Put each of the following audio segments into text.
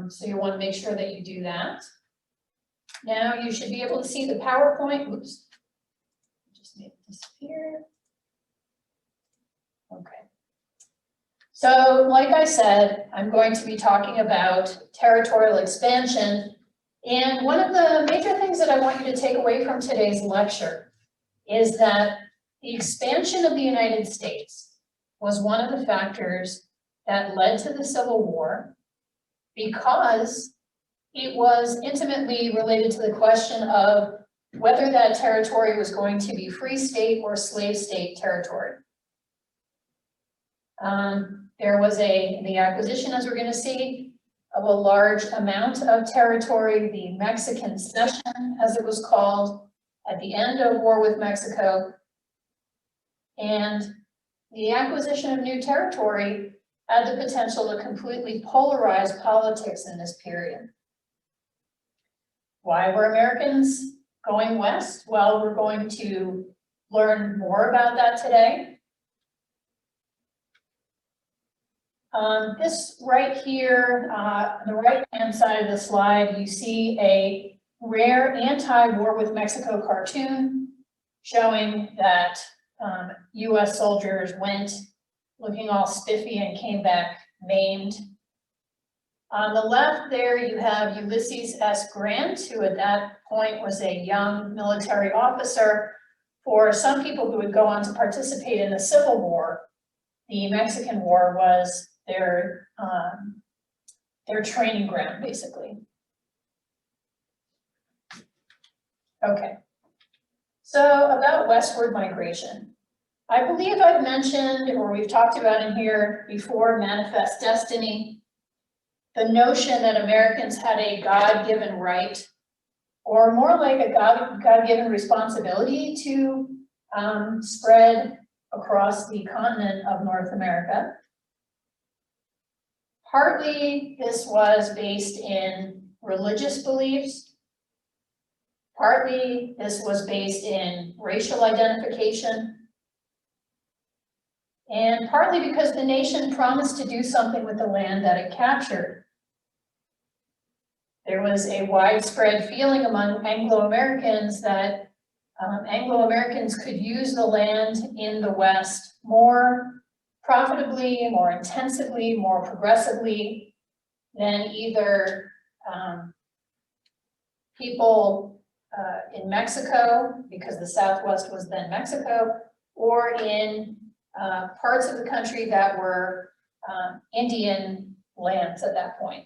So you want to make sure that you do that. Now you should be able to see the PowerPoint. Oops, just made it disappear. Okay. So like I said, I'm going to be talking about territorial expansion. And one of the major things that I want you to take away from today's lecture is that the expansion of the United States was one of the factors that led to the Civil War, because it was intimately related to the question of whether that territory was going to be free state or slave state territory. There was the acquisition, as we're going to see, of a large amount of territory, the Mexican Cession, as it was called, at the end of war with Mexico. And the acquisition of new territory had the potential to completely polarize politics in this period. Why were Americans going west? Well, we're going to learn more about that today. This right here, on the right-hand side of the slide, you see a rare anti-war with Mexico cartoon showing that US soldiers went looking all spiffy and came back maimed. On the left there, you have Ulysses S. Grant, who at that point was a young military officer. For some people who would go on to participate in the Civil War, the Mexican War was their training ground, basically. Okay, so about westward migration. I believe I've mentioned, or we've talked about in here before, manifest destiny, the notion that Americans had a God-given right, or more like a God-given responsibility to spread across the continent of North America. Partly this was based in religious beliefs. Partly this was based in racial identification. And partly because the nation promised to do something with the land that it captured. There was a widespread feeling among Anglo-Americans that Anglo-Americans could use the land in the West more profitably, more intensively, more progressively than either people in Mexico, because the Southwest was then Mexico, or in parts of the country that were Indian lands at that point,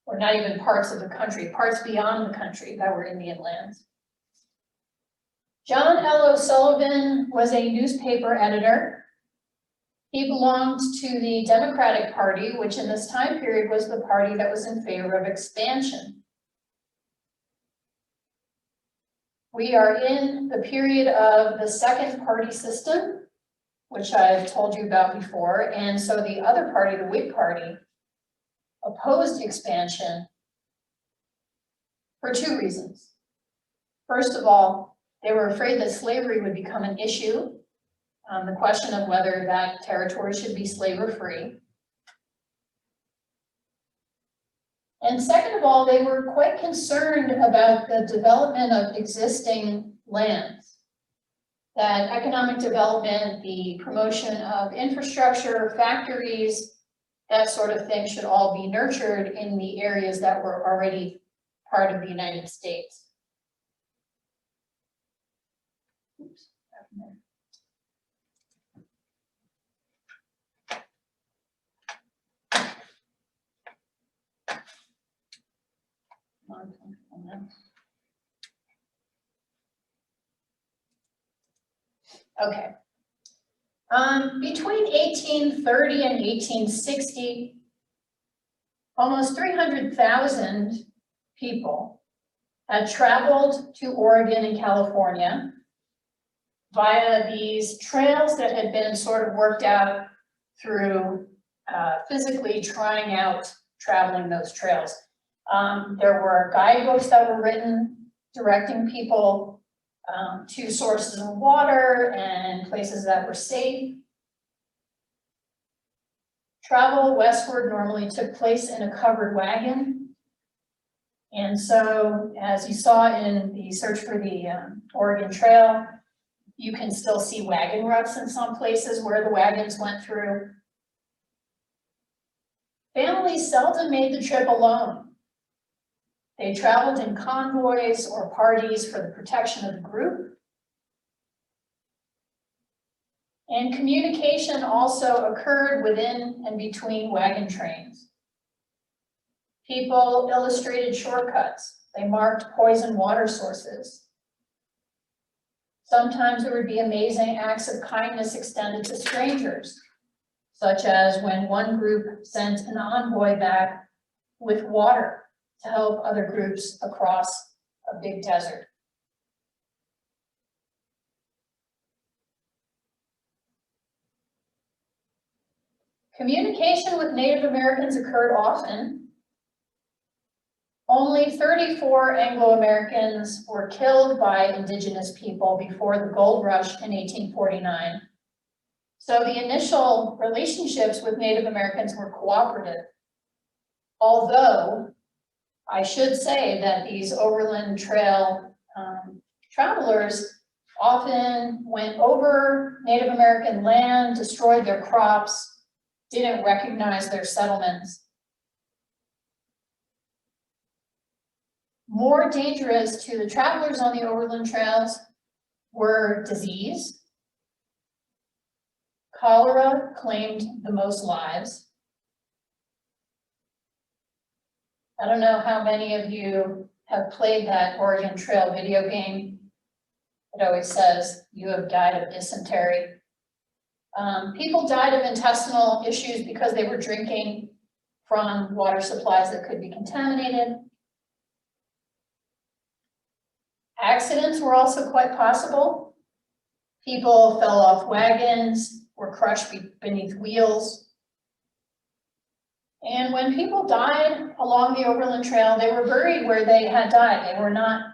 or not even parts of the country, parts beyond the country that were Indian lands. John L. O'Sullivan was a newspaper editor. He belonged to the Democratic Party, which in this time period was the party that was in favor of expansion. We are in the period of the second party system, which I've told you about before, and so the other party, the Whig Party, opposed expansion for two reasons. First of all, they were afraid that slavery would become an issue, the question of whether that territory should be slavery-free. And second of all, they were quite concerned about the development of existing lands, that economic development, the promotion of infrastructure, factories, that sort of thing should all be nurtured in the areas that were already part of the United States. Oops. Okay. Between 1830 and 1860, almost 300,000 people had traveled to Oregon and California via these trails that had been sort of worked out through physically trying out traveling those trails. There were guidebooks that were written directing people to sources of water and places that were safe. Travel westward normally took place in a covered wagon. And so, as you saw in the search for the Oregon Trail, you can still see wagon ruts in some places where the wagons went through. Families seldom made the trip alone. They traveled in convoys or parties for the protection of the group. And communication also occurred within and between wagon trains. People illustrated shortcuts. They marked poison water sources. Sometimes there would be amazing acts of kindness extended to strangers, such as when one group sent an envoy back with water to help other groups across a big desert. Communication with Native Americans occurred often. Only 34 Anglo-Americans were killed by indigenous people before the gold rush in 1849. So the initial relationships with Native Americans were cooperative. Although I should say that these overland trail travelers often went over Native American land, destroyed their crops, didn't recognize their settlements. More dangerous to the travelers on the overland trails were disease. Cholera claimed the most lives. I don't know how many of you have played that Oregon Trail video game. It always says you have died of dysentery. People died of intestinal issues because they were drinking from water supplies that could be contaminated. Accidents were also quite possible. People fell off wagons, were crushed beneath wheels. And when people died along the overland trail, they were buried where they had died. They were not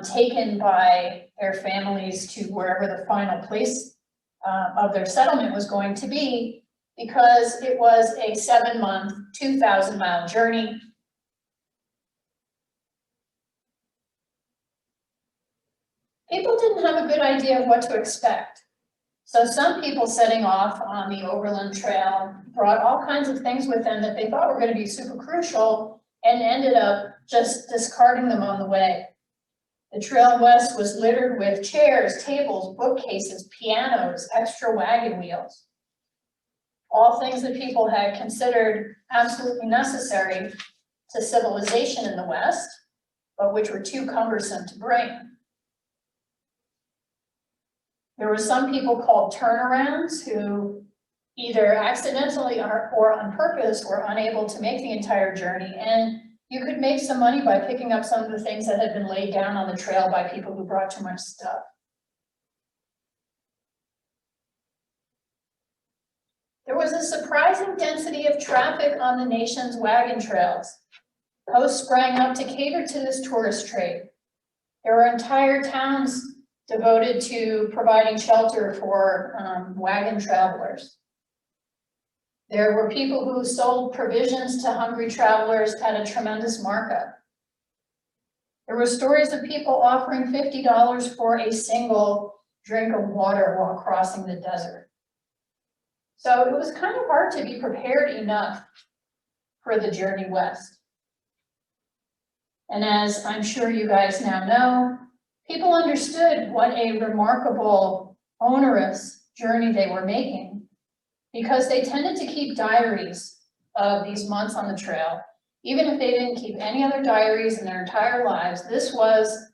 taken by their families to wherever the final place of their settlement was going to be, because it was a 7-month, 2,000-mile journey. People didn't have a good idea of what to expect. So some people setting off on the overland trail brought all kinds of things with them that they thought were going to be super crucial and ended up just discarding them on the way. The trail west was littered with chairs, tables, bookcases, pianos, extra wagon wheels. All things that people had considered absolutely necessary to civilization in the West, but which were too cumbersome to bring. There were some people called turnarounds who either accidentally or on purpose were unable to make the entire journey, and you could make some money by picking up some of the things that had been laid down on the trail by people who brought too much stuff. There was a surprising density of traffic on the nation's wagon trails. Posts sprang up to cater to this tourist trade. There were entire towns devoted to providing shelter for wagon travelers. There were people who sold provisions to hungry travelers at a tremendous markup. There were stories of people offering $50 for a single drink of water while crossing the desert. So it was kind of hard to be prepared enough for the journey west. And as I'm sure you guys now know, people understood what a remarkable, onerous journey they were making, because they tended to keep diaries of these months on the trail. Even if they didn't keep any other diaries in their entire lives, this was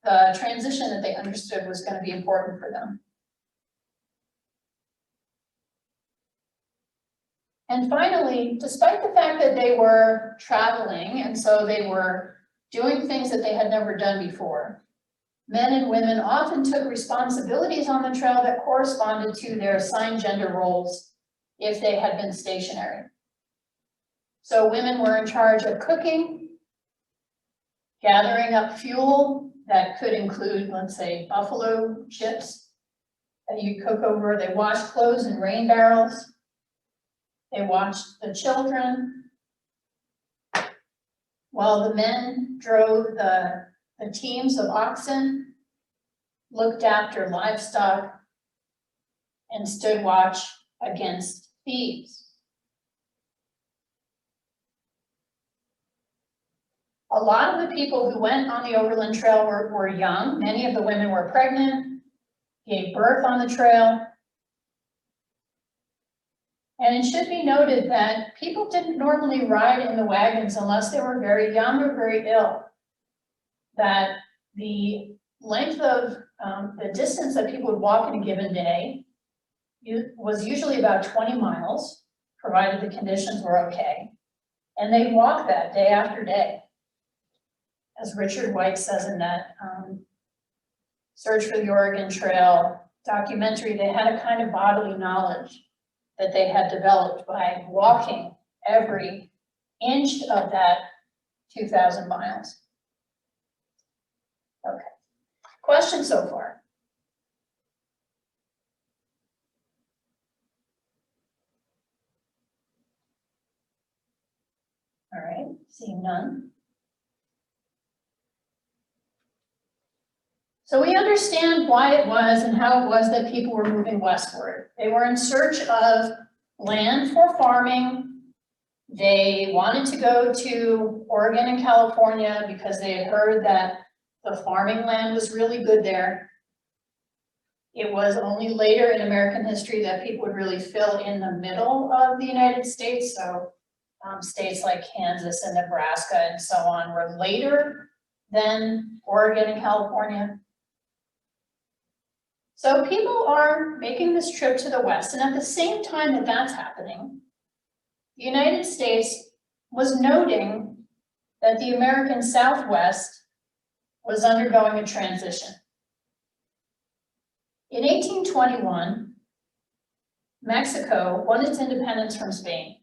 the transition that they understood was going to be important for them. And finally, despite the fact that they were traveling, and so they were doing things that they had never done before, men and women often took responsibilities on the trail that corresponded to their assigned gender roles if they had been stationary. So women were in charge of cooking, gathering up fuel that could include, let's say, buffalo chips that you cook over. They washed clothes in rain barrels. They watched the children while the men drove the teams of oxen, looked after livestock, and stood watch against thieves. A lot of the people who went on the Overland Trail were young. Many of the women were pregnant, gave birth on the trail. And it should be noted that people didn't normally ride in the wagons unless they were very young or very ill. That the length of the distance that people would walk in a given day was usually about 20 miles, provided the conditions were okay. And they'd walk that day after day. As Richard White says in that Search for the Oregon Trail documentary, they had a kind of bodily knowledge that they had developed by walking every inch of that 2,000 miles. Okay, questions so far? All right, seeing none. So we understand why it was and how it was that people were moving westward. They were in search of land for farming. They wanted to go to Oregon and California because they had heard that the farming land was really good there. It was only later in American history that people would really fill in the middle of the United States. So states like Kansas and Nebraska and so on were later than Oregon and California. So people are making this trip to the west, and at the same time that that's happening, the United States was noting that the American Southwest was undergoing a transition. In 1821, Mexico won its independence from Spain.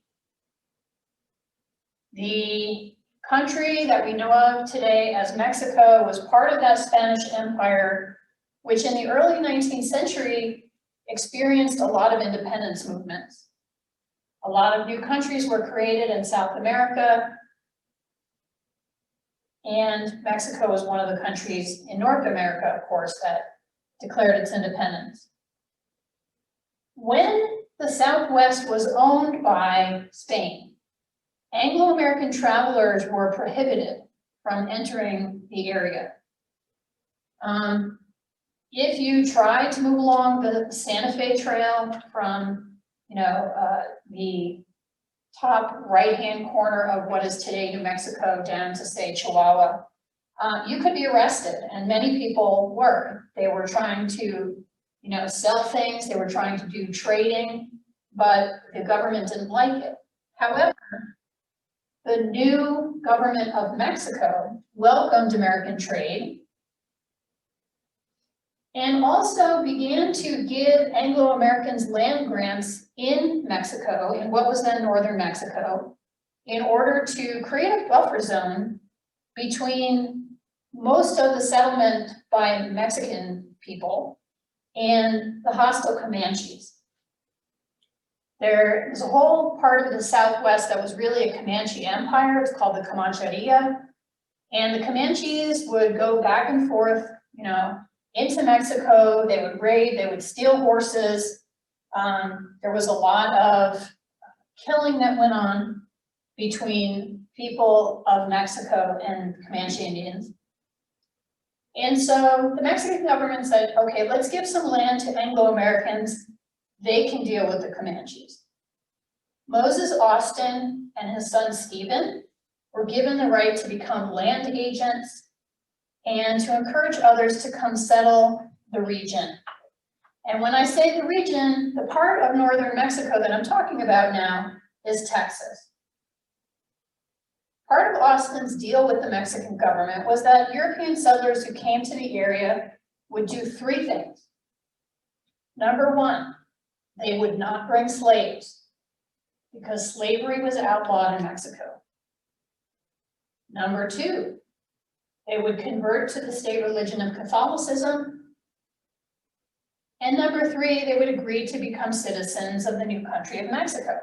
The country that we know of today as Mexico was part of that Spanish Empire, which in the early 19th century experienced a lot of independence movements. A lot of new countries were created in South America, and Mexico was one of the countries in North America, of course, that declared its independence. When the Southwest was owned by Spain, Anglo-American travelers were prohibited from entering the area. If you tried to move along the Santa Fe Trail from, the top right-hand corner of what is today New Mexico down to, say, Chihuahua, you could be arrested, and many people were. They were trying to, sell things, they were trying to do trading, but the government didn't like it. However, the new government of Mexico welcomed American trade and also began to give Anglo-Americans land grants in Mexico, in what was then northern Mexico, in order to create a buffer zone between most of the settlement by Mexican people and the hostile Comanches. There was a whole part of the Southwest that was really a Comanche empire. It's called the Comancheria. And the Comanches would go back and forth, into Mexico. They would raid, they would steal horses. There was a lot of killing that went on between people of Mexico and Comanche Indians. And so the Mexican government said, okay, let's give some land to Anglo-Americans. They can deal with the Comanches. Moses Austin and his son Stephen were given the right to become land agents and to encourage others to come settle the region. And when I say the region, the part of northern Mexico that I'm talking about now is Texas. Part of Austin's deal with the Mexican government was that European settlers who came to the area would do three things. Number one, they would not bring slaves because slavery was outlawed in Mexico. Number two, they would convert to the state religion of Catholicism. And number three, they would agree to become citizens of the new country of Mexico.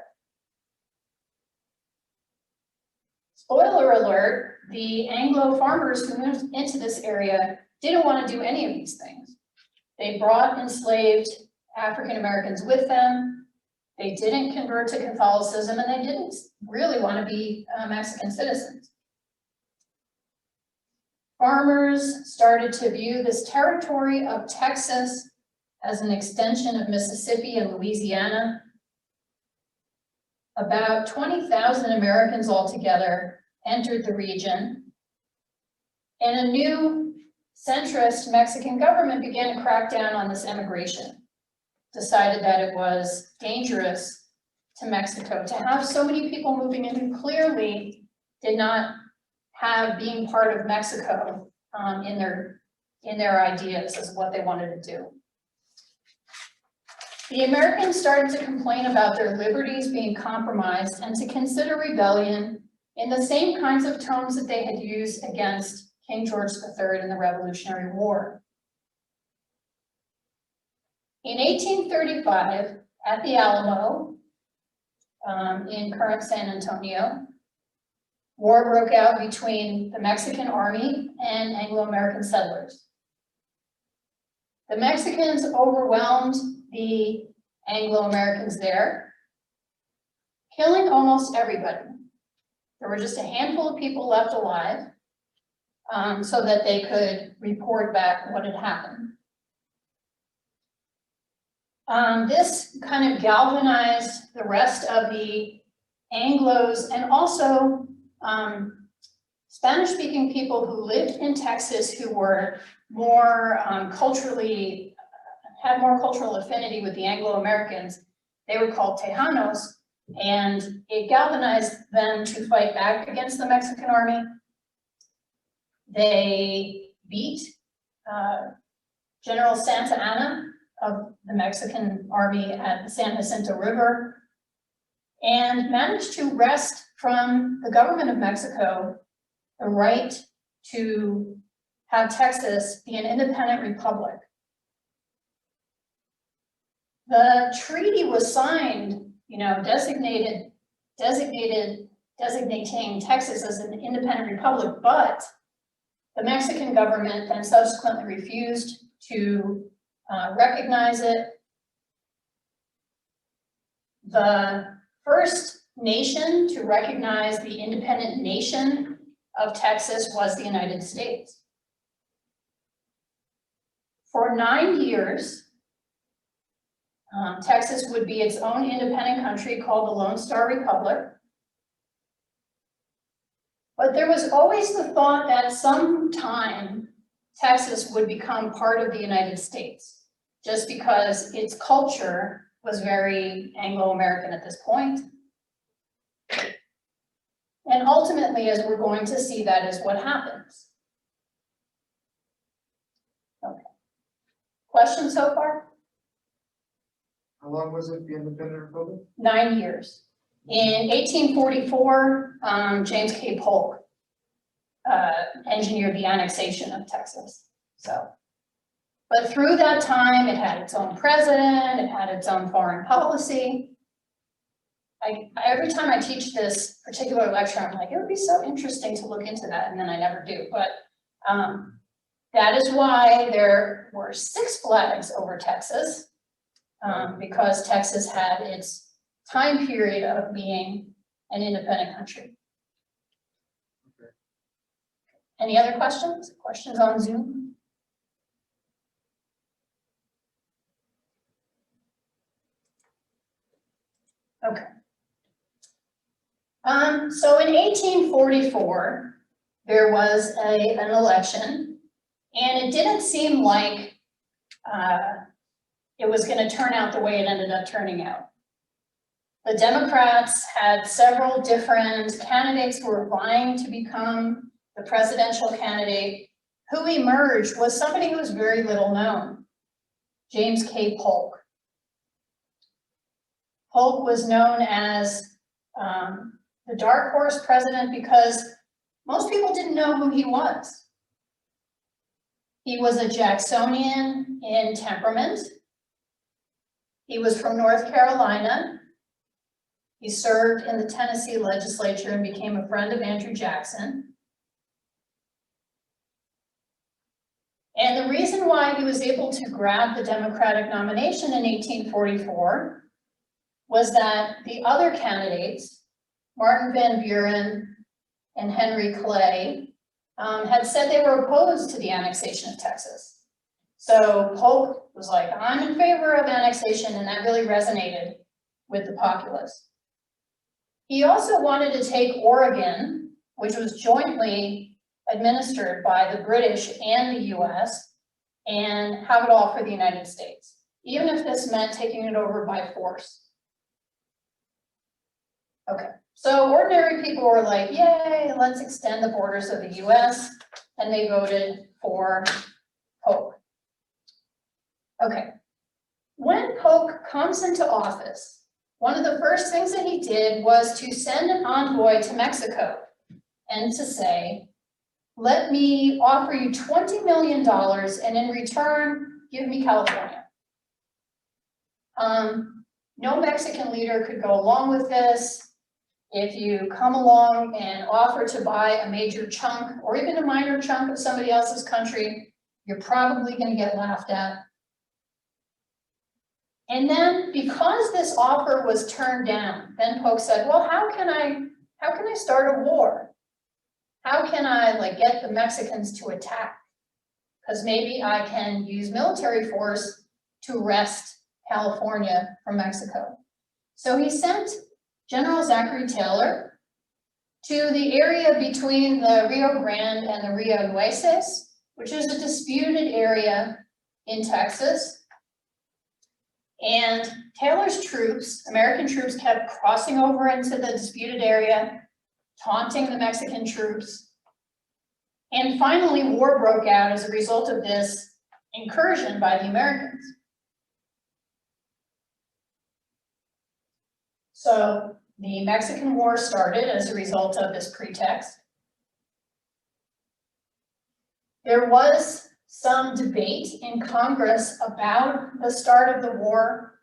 Spoiler alert, the Anglo farmers who moved into this area didn't want to do any of these things. They brought enslaved African Americans with them. They didn't convert to Catholicism, and they didn't really want to be Mexican citizens. Farmers started to view this territory of Texas as an extension of Mississippi and Louisiana. About 20,000 Americans altogether entered the region, and a new centrist Mexican government began to crack down on this immigration, decided that it was dangerous to Mexico to have so many people moving in who clearly did not have being part of Mexico in their ideas as what they wanted to do. The Americans started to complain about their liberties being compromised and to consider rebellion in the same kinds of tones that they had used against King George III in the Revolutionary War. In 1835, at the Alamo, in current San Antonio, war broke out between the Mexican army and Anglo-American settlers. The Mexicans overwhelmed the Anglo-Americans there, killing almost everybody. There were just a handful of people left alive so that they could report back what had happened. This kind of galvanized the rest of the Anglos and also Spanish-speaking people who lived in Texas who were more had more cultural affinity with the Anglo-Americans. They were called Tejanos, and it galvanized them to fight back against the Mexican army. They beat General Santa Anna of the Mexican army at the San Jacinto River and managed to wrest from the government of Mexico the right to have Texas be an independent republic. The treaty was signed, designating Texas as an independent republic, but the Mexican government then subsequently refused to recognize it. The first nation to recognize the independent nation of Texas was the United States. For 9 years, Texas would be its own independent country called the Lone Star Republic. But there was always the thought that sometime Texas would become part of the United States, just because its culture was very Anglo-American at this point. And ultimately, as we're going to see, that is what happens. Okay. Questions so far? How long was it, the independent republic? 9 years. In 1844, James K. Polk engineered the annexation of Texas. But through that time, it had its own president, it had its own foreign policy. Every time I teach this particular lecture, I'm like, it would be so interesting to look into that, and then I never do. But that is why there were 6 flags over Texas, because Texas had its time period of being an independent country. Okay. Any other questions? Questions on Zoom? Okay. So in 1844, there was an election, and it didn't seem like it was going to turn out the way it ended up turning out. The Democrats had several different candidates who were vying to become the presidential candidate. Who emerged was somebody who was very little known, James K. Polk. Polk was known as the dark horse president because most people didn't know who he was. He was a Jacksonian in temperament. He was from North Carolina. He served in the Tennessee legislature and became a friend of Andrew Jackson. And the reason why he was able to grab the Democratic nomination in 1844 was that the other candidates, Martin Van Buren and Henry Clay, had said they were opposed to the annexation of Texas. So Polk was like, I'm in favor of annexation, and that really resonated with the populace. He also wanted to take Oregon, which was jointly administered by the British and the US, and have it all for the United States, even if this meant taking it over by force. Okay, so ordinary people were like, yay, let's extend the borders of the US, and they voted for Polk. Okay, when Polk comes into office, one of the first things that he did was to send an envoy to Mexico and to say, let me offer you $20 million and in return, give me California. No Mexican leader could go along with this. If you come along and offer to buy a major chunk or even a minor chunk of somebody else's country, you're probably going to get laughed at. And then because this offer was turned down, then Polk said, well, how can I start a war? How can I get the Mexicans to attack? Because maybe I can use military force to wrest California from Mexico. So he sent General Zachary Taylor to the area between the Rio Grande and the Rio Nueces, which is a disputed area in Texas. And Taylor's troops, American troops, kept crossing over into the disputed area, taunting the Mexican troops. And finally, war broke out as a result of this incursion by the Americans. So the Mexican War started as a result of this pretext. There was some debate in Congress about the start of the war.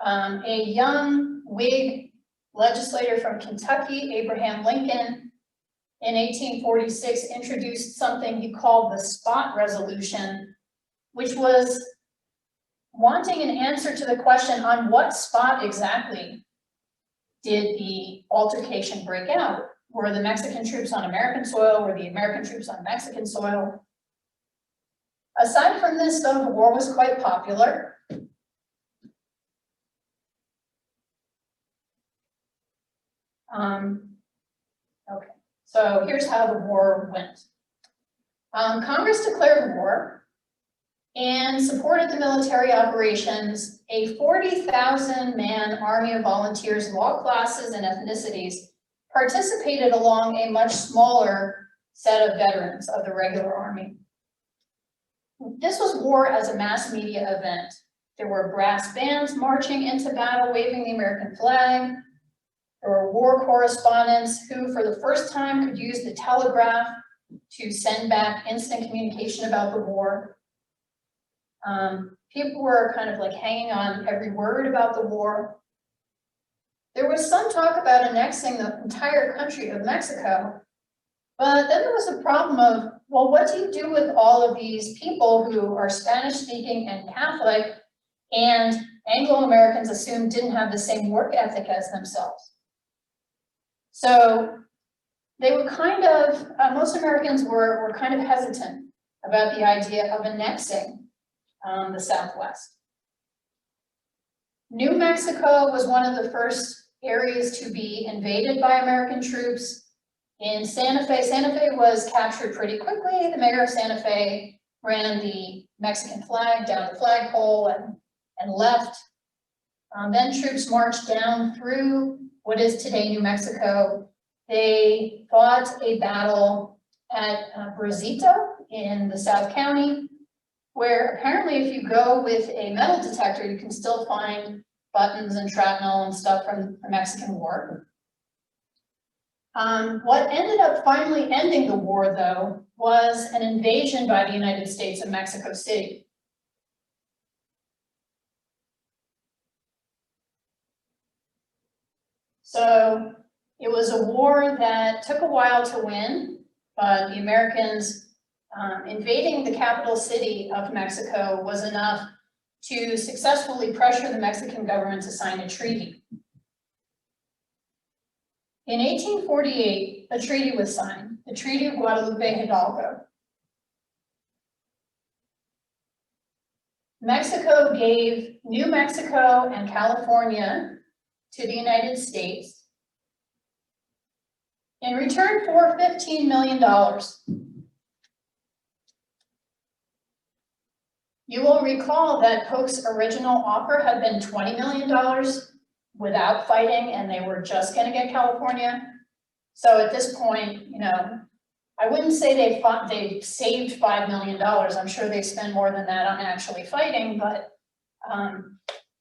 A young Whig legislator from Kentucky, Abraham Lincoln, in 1846 introduced something he called the Spot Resolution, which was wanting an answer to the question on what spot exactly did the altercation break out? Were the Mexican troops on American soil? Were the American troops on Mexican soil? Aside from this, though, the war was quite popular. Okay, so here's how the war went. Congress declared war and supported the military operations. A 40,000-man army of volunteers of all classes and ethnicities participated along a much smaller set of veterans of the regular army. This was war as a mass media event. There were brass bands marching into battle, waving the American flag. There were war correspondents who, for the first time, could use the telegraph to send back instant communication about the war. People were kind of hanging on every word about the war. There was some talk about annexing the entire country of Mexico, but then there was a problem of, well, what do you do with all of these people who are Spanish-speaking and Catholic, and Anglo-Americans assumed didn't have the same work ethic as themselves? So they were most Americans were kind of hesitant about the idea of annexing the Southwest. New Mexico was one of the first areas to be invaded by American troops. In Santa Fe, Santa Fe was captured pretty quickly. The mayor of Santa Fe ran the Mexican flag down the flagpole and left. Then troops marched down through what is today New Mexico. They fought a battle at Bracito in the South County, where apparently if you go with a metal detector, you can still find buttons and shrapnel and stuff from the Mexican War. What ended up finally ending the war, though, was an invasion by the United States of Mexico City. So it was a war that took a while to win, but the Americans invading the capital city of Mexico was enough to successfully pressure the Mexican government to sign a treaty. In 1848, a treaty was signed, the Treaty of Guadalupe Hidalgo. Mexico gave New Mexico and California to the United States in return for $15 million. You will recall that Polk's original offer had been $20 million without fighting, and they were just going to get California. So at this point, you know, I wouldn't say they saved $5 million. I'm sure they spend more than that on actually fighting, but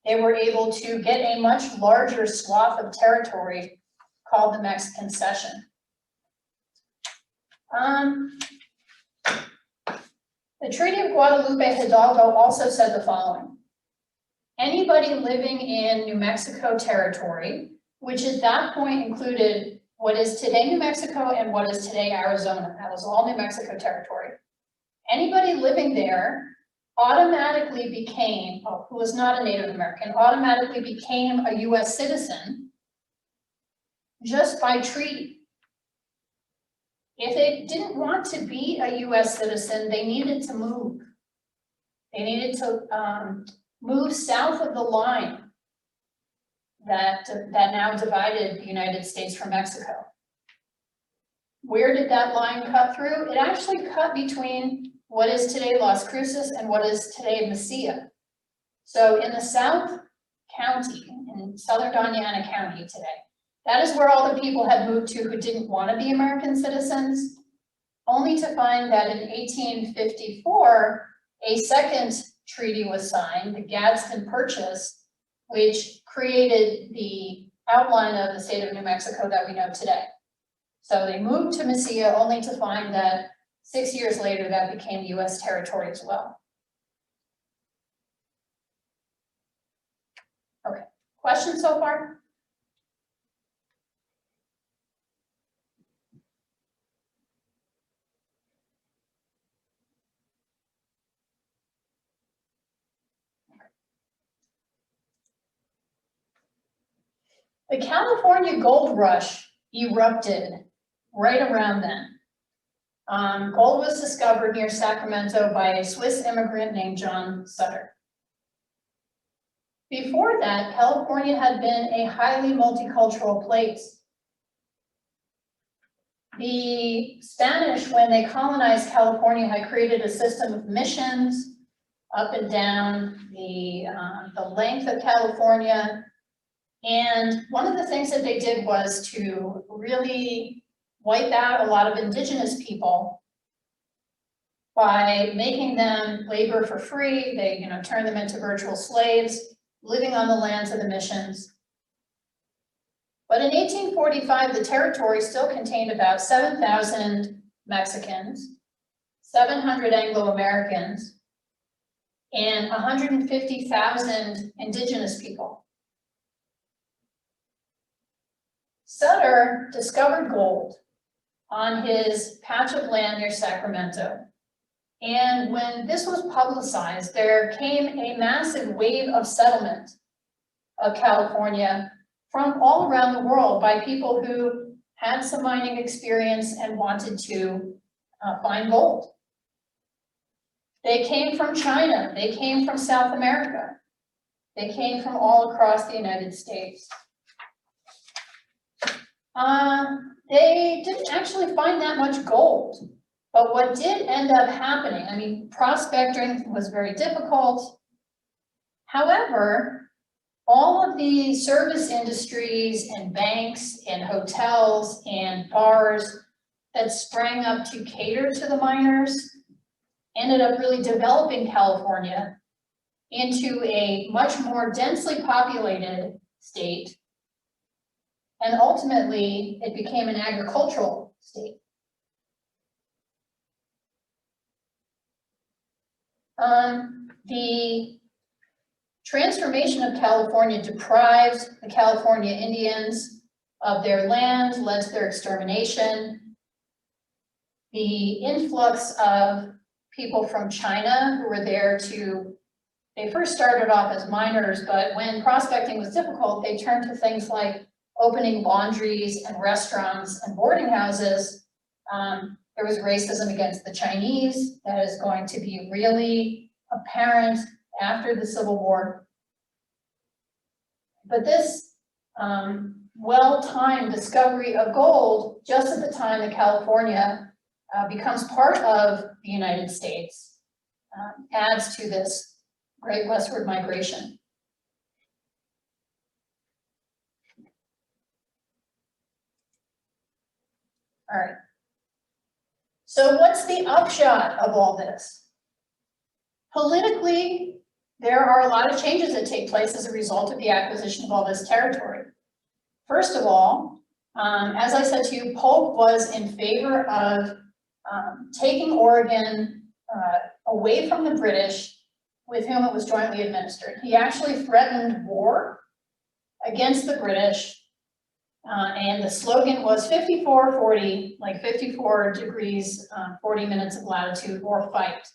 they were able to get a much larger swath of territory called the Mexican Cession. The Treaty of Guadalupe Hidalgo also said the following: anybody living in New Mexico territory, which at that point included what is today New Mexico and what is today Arizona, that was all New Mexico territory. Anybody living there automatically became, who was not a Native American, automatically became a US citizen just by treaty. If they didn't want to be a US citizen, they needed to move. They needed to move south of the line that now divided the United States from Mexico. Where did that line cut through? It actually cut between what is today Las Cruces and what is today Mesilla. So in the South County, in southern Doña Ana County today, that is where all the people had moved to who didn't want to be American citizens, only to find that in 1854, a second treaty was signed, the Gadsden Purchase, which created the outline of the state of New Mexico that we know today. So they moved to Mesilla only to find that 6 years later that became US territory as well. Okay, questions so far? The California gold rush erupted right around then. Gold was discovered near Sacramento by a Swiss immigrant named John Sutter. Before that, California had been a highly multicultural place. The Spanish, when they colonized California, had created a system of missions up and down the length of California. And one of the things that they did was to really wipe out a lot of indigenous people by making them labor for free. They, turned them into virtual slaves, living on the lands of the missions. But in 1845, the territory still contained about 7,000 Mexicans, 700 Anglo-Americans, and 150,000 indigenous people. Sutter discovered gold on his patch of land near Sacramento. And when this was publicized, there came a massive wave of settlement of California from all around the world by people who had some mining experience and wanted to find gold. They came from China, they came from South America, they came from all across the United States. They didn't actually find that much gold, but what did end up happening, prospecting was very difficult. However, all of the service industries and banks and hotels and bars that sprang up to cater to the miners ended up really developing California into a much more densely populated state. And ultimately, it became an agricultural state. The transformation of California deprived the California Indians of their land led to their extermination. The influx of people from China who were there they first started off as miners, but when prospecting was difficult, they turned to things like opening laundries and restaurants and boarding houses. There was racism against the Chinese that is going to be really apparent after the Civil War. But this well-timed discovery of gold, just at the time that California becomes part of the United States, adds to this great westward migration. All right. So what's the upshot of all this? Politically, there are a lot of changes that take place as a result of the acquisition of all this territory. First of all, as I said to you, Polk was in favor of taking Oregon away from the British, with whom it was jointly administered. He actually threatened war against the British, and the slogan was 54-40, like 54 degrees, 40 minutes of latitude, or fight.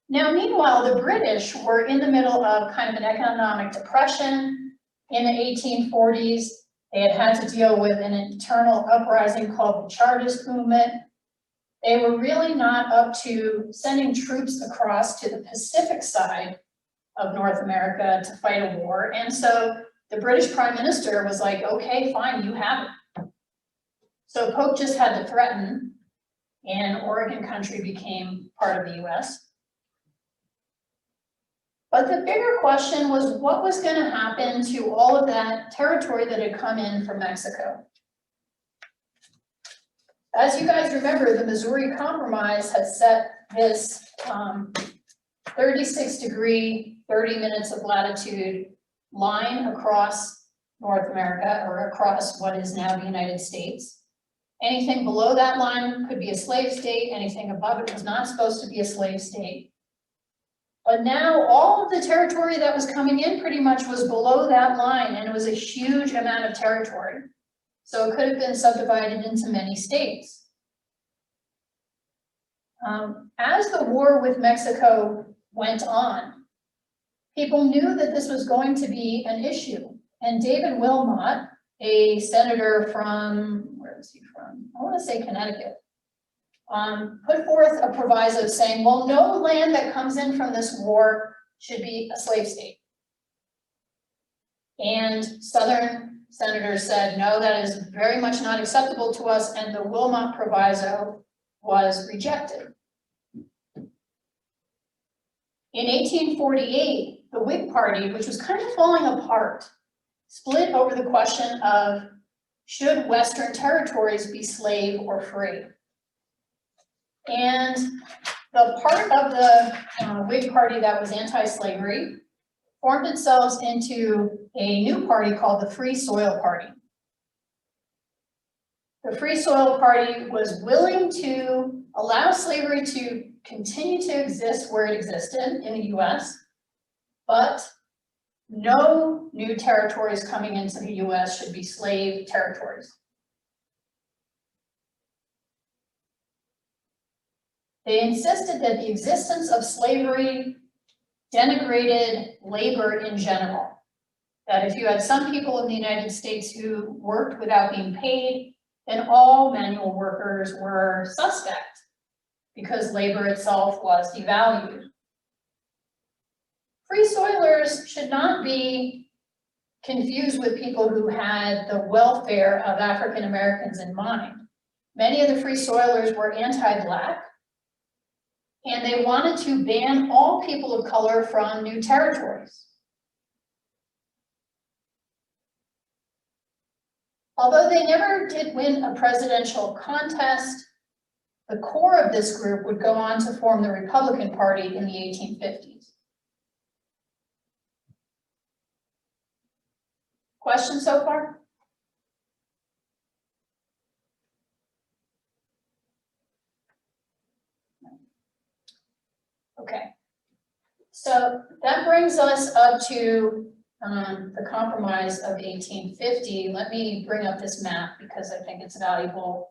Now, meanwhile, the British were in the middle of kind of an economic depression in the 1840s. They had to deal with an internal uprising called the Chartist movement. They were really not up to sending troops across to the Pacific side of North America to fight a war. And so the British Prime Minister was like, okay, fine, you have it. So Polk just had to threaten, and Oregon country became part of the US. But the bigger question was what was going to happen to all of that territory that had come in from Mexico. As you guys remember, the Missouri Compromise had set this 36-degree, 30 minutes of latitude line across North America, or across what is now the United States. Anything below that line could be a slave state. Anything above it was not supposed to be a slave state. But now all of the territory that was coming in pretty much was below that line, and it was a huge amount of territory. So it could have been subdivided into many states. As the war with Mexico went on, people knew that this was going to be an issue. And David Wilmot, a senator from, where is he from? I want to say Connecticut, put forth a proviso saying, well, no land that comes in from this war should be a slave state. And Southern senators said, no, that is very much not acceptable to us, and the Wilmot proviso was rejected. In 1848, the Whig Party, which was kind of falling apart, split over the question of should Western territories be slave or free? And the part of the Whig Party that was anti-slavery formed itself into a new party called the Free Soil Party. The Free Soil Party was willing to allow slavery to continue to exist where it existed in the US, but no new territories coming into the US should be slave territories. They insisted that the existence of slavery denigrated labor in general. That if you had some people in the United States who worked without being paid, then all manual workers were suspect because labor itself was devalued. Free soilers should not be confused with people who had the welfare of African Americans in mind. Many of the free soilers were anti-Black, and they wanted to ban all people of color from new territories. Although they never did win a presidential contest, the core of this group would go on to form the Republican Party in the 1850s. Questions so far? Okay, so that brings us up to the Compromise of 1850, let me bring up this map because I think it's valuable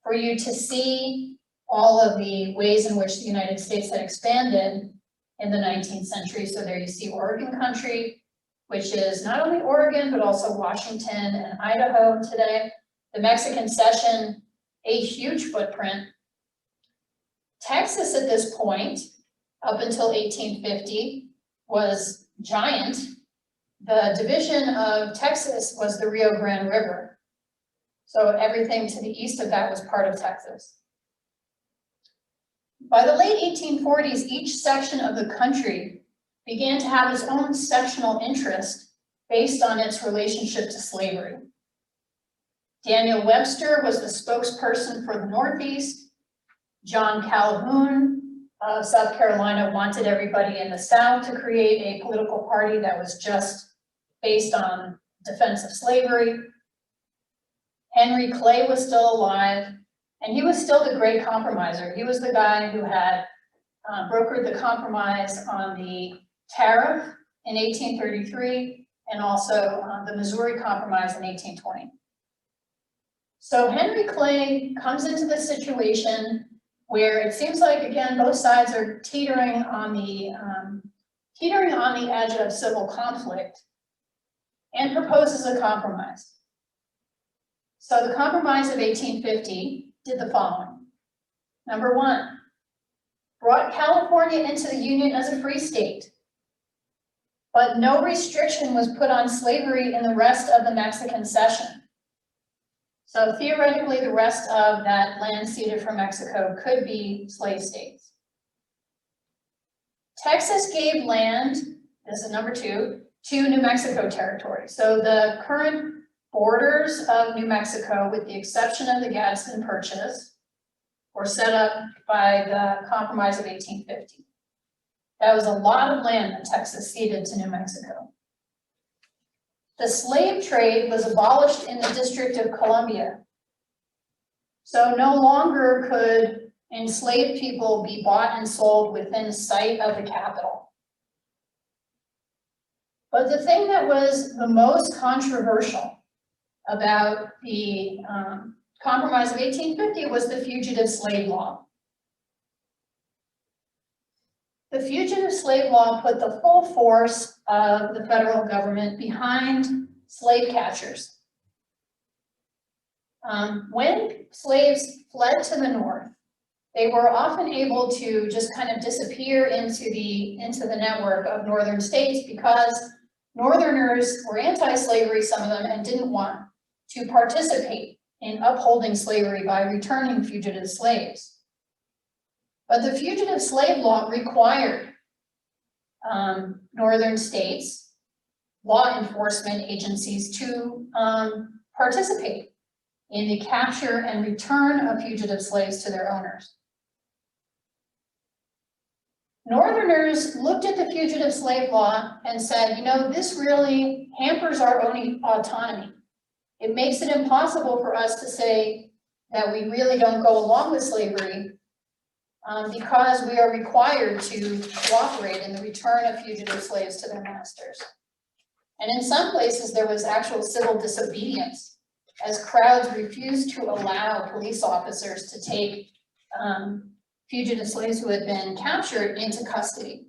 for you to see all of the ways in which the United States had expanded in the 19th century. So there you see Oregon country, which is not only Oregon, but also Washington and Idaho today. The Mexican cession, a huge footprint. Texas at this point, up until 1850, was giant. The division of Texas was the Rio Grande River. So everything to the east of that was part of Texas. By the late 1840s, each section of the country began to have its own sectional interest based on its relationship to slavery. Daniel Webster was the spokesperson for the Northeast. John Calhoun of South Carolina wanted everybody in the South to create a political party that was just based on defense of slavery. Henry Clay was still alive, and he was still the great compromiser. He was the guy who had brokered the compromise on the tariff in 1833 and also the Missouri Compromise in 1820. So Henry Clay comes into this situation where it seems like, again, both sides are teetering on the edge of civil conflict and proposes a compromise. So the Compromise of 1850 did the following. Number one, brought California into the Union as a free state, but no restriction was put on slavery in the rest of the Mexican cession. So theoretically, the rest of that land ceded from Mexico could be slave states. Texas gave land, this is number two, to New Mexico territory. So the current borders of New Mexico, with the exception of the Gadsden Purchase, were set up by the Compromise of 1850. That was a lot of land that Texas ceded to New Mexico. The slave trade was abolished in the District of Columbia. So no longer could enslaved people be bought and sold within sight of the capital. But the thing that was the most controversial about the Compromise of 1850 was the fugitive slave law. The fugitive slave law put the full force of the federal government behind slave catchers. When slaves fled to the north, they were often able to just kind of disappear into the network of northern states because Northerners were anti-slavery, some of them, and didn't want to participate in upholding slavery by returning fugitive slaves. But the fugitive slave law required northern states, law enforcement agencies to participate in the capture and return of fugitive slaves to their owners. Northerners looked at the fugitive slave law and said, you know, this really hampers our own autonomy. It makes it impossible for us to say that we really don't go along with slavery because we are required to cooperate in the return of fugitive slaves to their masters. And in some places, there was actual civil disobedience as crowds refused to allow police officers to take fugitive slaves who had been captured into custody.